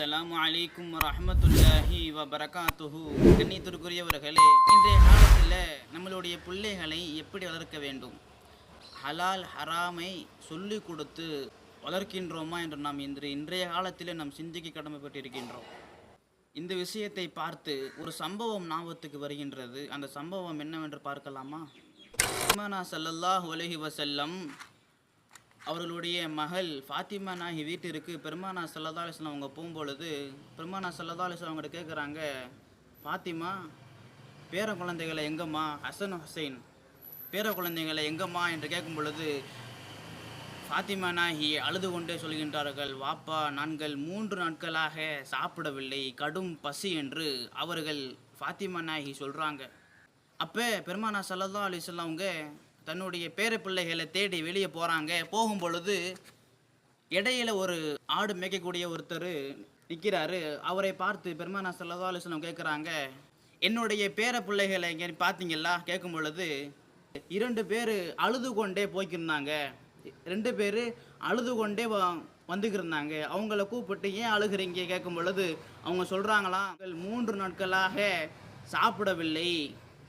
அஸ்ஸலாமு அலைக்கும் வரஹ்மத்துல்லாஹி வபரகாத்துஹு. கண்ணியத்திற்குரியவர்களே, இன்றைய காலத்தில் நம்மளுடைய பிள்ளைகளை எப்படி வளர்க்க வேண்டும், ஹலால் ஹராமை சொல்லிக் கொடுத்து வளர்க்கின்றோமா என்று நாம் இன்றைய காலத்தில் நாம் சிந்திக்க கடமைப்பட்டிருக்கின்றோம். இந்த விஷயத்தை பார்த்து ஒரு சம்பவம் ஞாபகத்துக்கு வருகின்றது. அந்த சம்பவம் என்னவென்று பார்க்கலாமா? பெருமானா ஸல்லல்லாஹு அலைஹி வஸல்லம் அவர்களுடைய மகள் ஃபாத்திமா நாயகி வீட்டிற்கு பெருமானா ஸல்லல்லாஹு அலைஹி வஸல்லம் அவங்க போகும்பொழுது பெருமானா ஸல்லல்லாஹு அலைஹி வஸல்லம் அவங்ககிட்ட கேட்குறாங்க, ஃபாத்திமா பேர குழந்தைகளை எங்கம்மா, ஹசன் ஹுசைன் பேர குழந்தைகளை எங்கம்மா என்று கேட்கும் பொழுது ஃபாத்திமா நாயகி அழுது கொண்டே சொல்கின்றார்கள், வாப்பா நாங்கள் 3 நாட்களாக சாப்பிடவில்லை, கடும் பசி என்று அவர்கள் ஃபாத்திமா நாயகி சொல்கிறாங்க. அப்போ பெருமானா ஸல்லல்லாஹு அலைஹி வஸல்லம் அவங்க தன்னுடைய பேர பிள்ளைகளை தேடி வெளியே போகிறாங்க. போகும் பொழுது இடையில ஒரு ஆடு மேய்க்கக்கூடிய ஒருத்தர் நிற்கிறாரு. அவரை பார்த்து பெருமானா ஸல்லல்லாஹு அலைஹி வஸல்லம் கேட்குறாங்க, என்னுடைய பேர பிள்ளைகளை இங்கே பார்த்தீங்களா? கேட்கும் பொழுது 2 பேர் அழுது கொண்டே போய்க்கிருந்தாங்க. 2 பேர் அழுது கொண்டே வந்துக்கிருந்தாங்க. அவங்கள கூப்பிட்டு ஏன் அழுகிறீங்க கேட்கும் பொழுது அவங்க சொல்கிறாங்களாம், 3 நாட்களாக சாப்பிடவில்லை,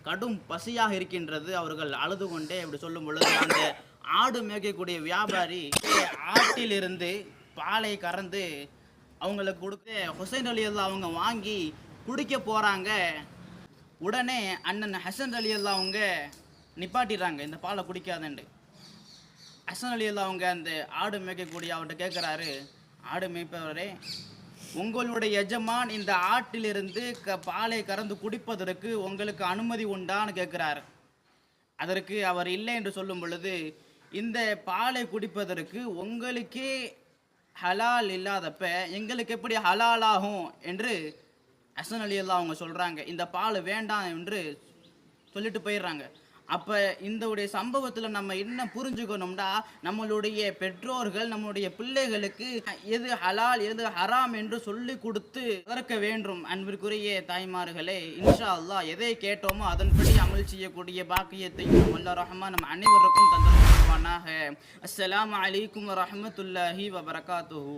கடும் பசியாக இருக்கின்றது. அவர்கள் அழுது கொண்டே அப்படி சொல்லும் பொழுது அந்த ஆடு மேய்க்கக்கூடிய வியாபாரி ஆட்டிலிருந்து பாலை கறந்து அவங்களுக்கு கொடுத்து ஹுசைன் ரலியல்லாஹு அவங்க வாங்கி குடிக்க போகிறாங்க. உடனே அண்ணன் ஹசன் ரலியல்லாஹு அவங்க நிப்பாட்டிடுறாங்க, இந்த பாலை குடிக்காதண்டு. ஹசன் ரலியல்லாஹு அவங்க அந்த ஆடு மேய்க்கக்கூடிய அவர்கிட்ட கேட்குறாரு, ஆடு மேய்ப்பவரே, உங்களுடைய எஜமான் இந்த ஆட்டிலிருந்து பாலை கறந்து குடிப்பதற்கு உங்களுக்கு அனுமதி உண்டான்னு கேட்குறாரு. அதற்கு அவர் இல்லை என்று சொல்லும் பொழுது, இந்த பாலை குடிப்பதற்கு உங்களுக்கே ஹலால் இல்லாதப்ப எங்களுக்கு எப்படி ஹலால் ஆகும் என்று ஹசன் ரலியல்லாஹு அவங்க சொல்கிறாங்க. இந்த பால் வேண்டாம் என்று சொல்லிட்டு போயிடுறாங்க. அப்போ இந்த சம்பவத்தில் நம்ம என்ன புரிஞ்சுக்கணும்னா, நம்மளுடைய பெற்றோர்கள் நம்மளுடைய பிள்ளைகளுக்கு எது ஹலால் எது ஹராம் என்று சொல்லி கொடுத்து வளர்க்க வேண்டும். அன்பிற்குரிய தாய்மார்களே, இன்ஷா அல்லாஹ் எதை கேட்டோமோ அதன்படி அமல் செய்யக்கூடிய பாக்கியத்தையும் வல்ல ரஹ்மான் நம் அனைவருக்கும் தந்தருள்வானாக. அஸ்ஸலாமு அலைக்கும் வரஹ்மத்துல்லாஹி வபரகாத்துஹு.